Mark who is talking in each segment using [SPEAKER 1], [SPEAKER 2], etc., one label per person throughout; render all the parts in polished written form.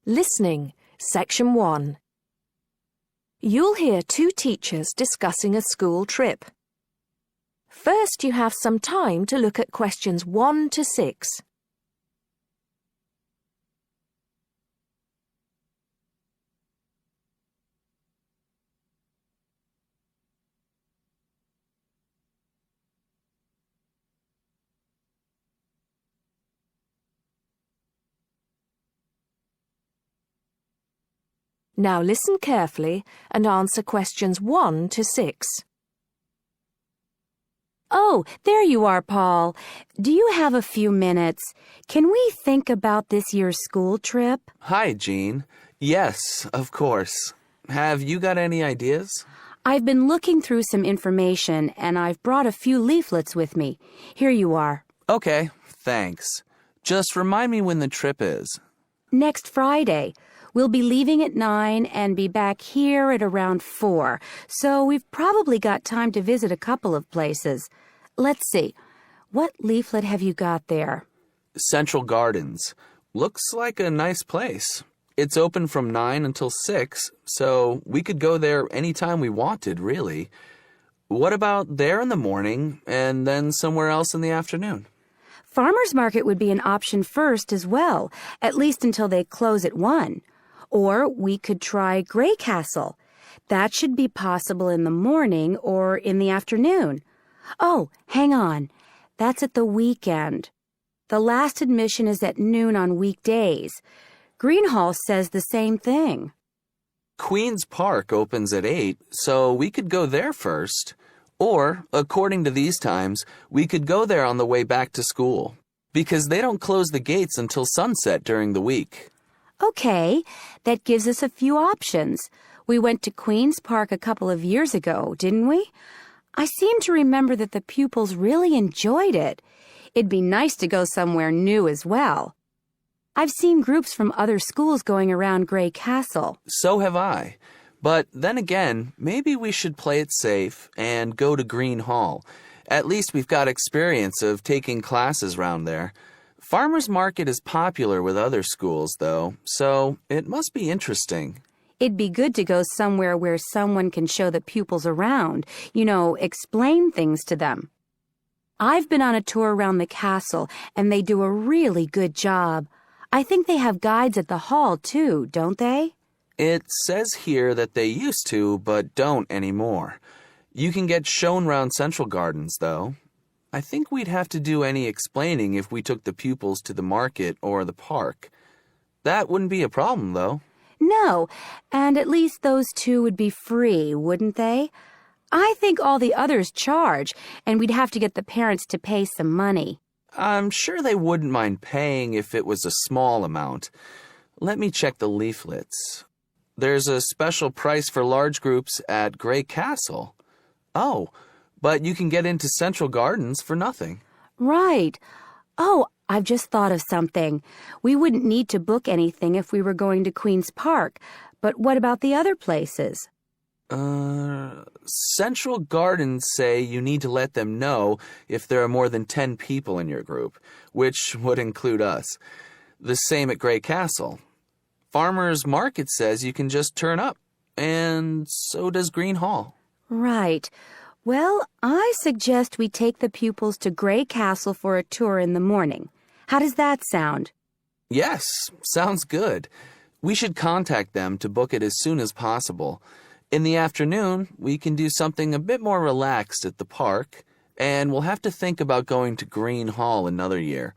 [SPEAKER 1] Listening, Section 1. You'll hear two teachers discussing a school trip. First, you have some time to look at questions 1 to 6. Now listen carefully and answer questions 1 to 6.
[SPEAKER 2] Oh, there you are, Paul. Do you have a few minutes? Can we think about this year's school trip?
[SPEAKER 3] Hi, Jean. Yes, of course. Have you got any ideas?
[SPEAKER 2] I've been looking through some information, and I've brought a few leaflets with me. Here you are.
[SPEAKER 3] Okay, thanks. Just remind me when the trip is.
[SPEAKER 2] Next Friday. We'll be leaving at 9 and be back here at around 4, so we've probably got time to visit a couple of places. Let's see. What leaflet have you got there?
[SPEAKER 3] Central Gardens. Looks like a nice place. It's open from 9 until 6, so we could go there anytime we wanted, really. What about there in the morning and then somewhere else in the afternoon?
[SPEAKER 2] Farmers Market would be an option first as well, at least until they close at 1. Or we could try Grey Castle. That should be possible in the morning or in the afternoon. Oh, hang on. That's at the weekend. The last admission is at noon on weekdays. Greenhall says the same thing.
[SPEAKER 3] Queen's Park opens at 8, so we could go there first. Or, according to these times, we could go there on the way back to school, because they don't close the gates until sunset during the week.
[SPEAKER 2] Okay, that gives us a few options. We went to Queen's Park a couple of years ago, didn't we? I seem to remember that the pupils really enjoyed it. It'd be nice to go somewhere new as well. I've seen groups from other schools going around Grey Castle.
[SPEAKER 3] So have I. But then again, maybe we should play it safe and go to Green Hall. At least we've got experience of taking classes round there. Farmers Market is popular with other schools, though, so it must be interesting.
[SPEAKER 2] It'd be good to go somewhere where someone can show the pupils around, explain things to them. I've been on a tour around the castle, and they do a really good job. I think they have guides at the hall, too, don't they?
[SPEAKER 3] It says here that they used to, but don't anymore. You can get shown round Central Gardens, though. I think we'd have to do any explaining if we took the pupils to the market or the park. That wouldn't be a problem, though.
[SPEAKER 2] No, and at least those two would be free, wouldn't they? I think all the others charge, and we'd have to get the parents to pay some money.
[SPEAKER 3] I'm sure they wouldn't mind paying if it was a small amount. Let me check the leaflets. There's a special price for large groups at Grey Castle. Oh, but you can get into Central Gardens for nothing.
[SPEAKER 2] Right. Oh, I've just thought of something. We wouldn't need to book anything if we were going to Queen's Park, but what about the other places?
[SPEAKER 3] Central Gardens say you need to let them know if there are more than 10 people in your group, which would include us. The same at Grey Castle. Farmers Market says you can just turn up, and so does Green Hall.
[SPEAKER 2] Right. Well, I suggest we take the pupils to Grey Castle for a tour in the morning. How does that sound?
[SPEAKER 3] Yes, sounds good. We should contact them to book it as soon as possible. In the afternoon, we can do something a bit more relaxed at the park, and we'll have to think about going to Green Hall another year.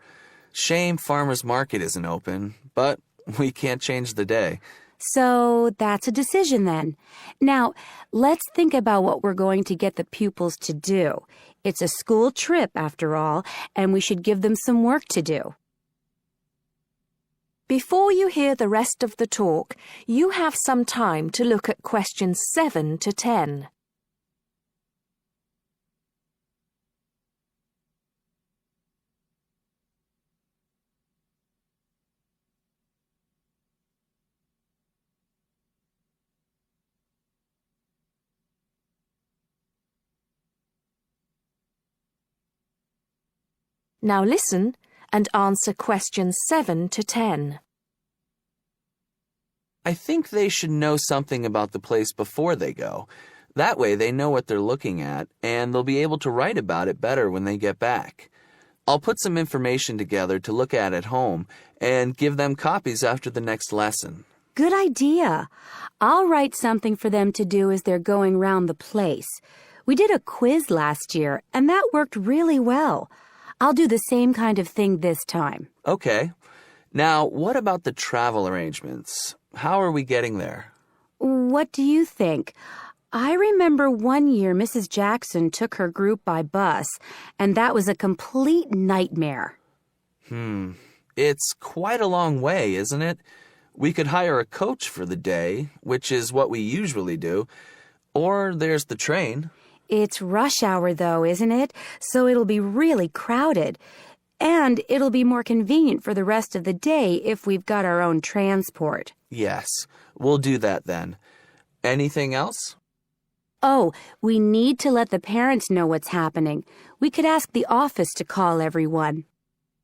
[SPEAKER 3] Shame Farmers Market isn't open, but we can't change the day.
[SPEAKER 2] So that's a decision then. Now, let's think about what we're going to get the pupils to do. It's a school trip, after all, and we should give them some work to do.
[SPEAKER 1] Before you hear the rest of the talk, you have some time to look at questions 7 to 10. Now listen and answer questions 7 to 10.
[SPEAKER 3] I think they should know something about the place before they go. That way they know what they're looking at, and they'll be able to write about it better when they get back. I'll put some information together to look at home and give them copies after the next lesson.
[SPEAKER 2] Good idea. I'll write something for them to do as they're going round the place. We did a quiz last year, and that worked really well. I'll do the same kind of thing this time.
[SPEAKER 3] Okay. Now, what about the travel arrangements? How are we getting there?
[SPEAKER 2] What do you think? I remember one year Mrs. Jackson took her group by bus, and that was a complete nightmare.
[SPEAKER 3] It's quite a long way, isn't it? We could hire a coach for the day, which is what we usually do, or there's the train.
[SPEAKER 2] It's rush hour, though, isn't it? So it'll be really crowded. And it'll be more convenient for the rest of the day if we've got our own transport.
[SPEAKER 3] Yes, we'll do that then. Anything else?
[SPEAKER 2] Oh, we need to let the parents know what's happening. We could ask the office to call everyone.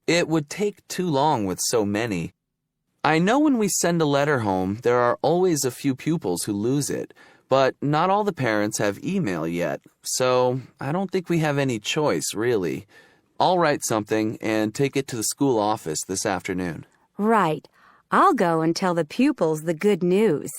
[SPEAKER 3] It would take too long with so many. I know when we send a letter home, there are always a few pupils who lose it, but not all the parents have email yet, so I don't think we have any choice, really. I'll write something and take it to the school office this afternoon.
[SPEAKER 2] Right. I'll go and tell the pupils the good news.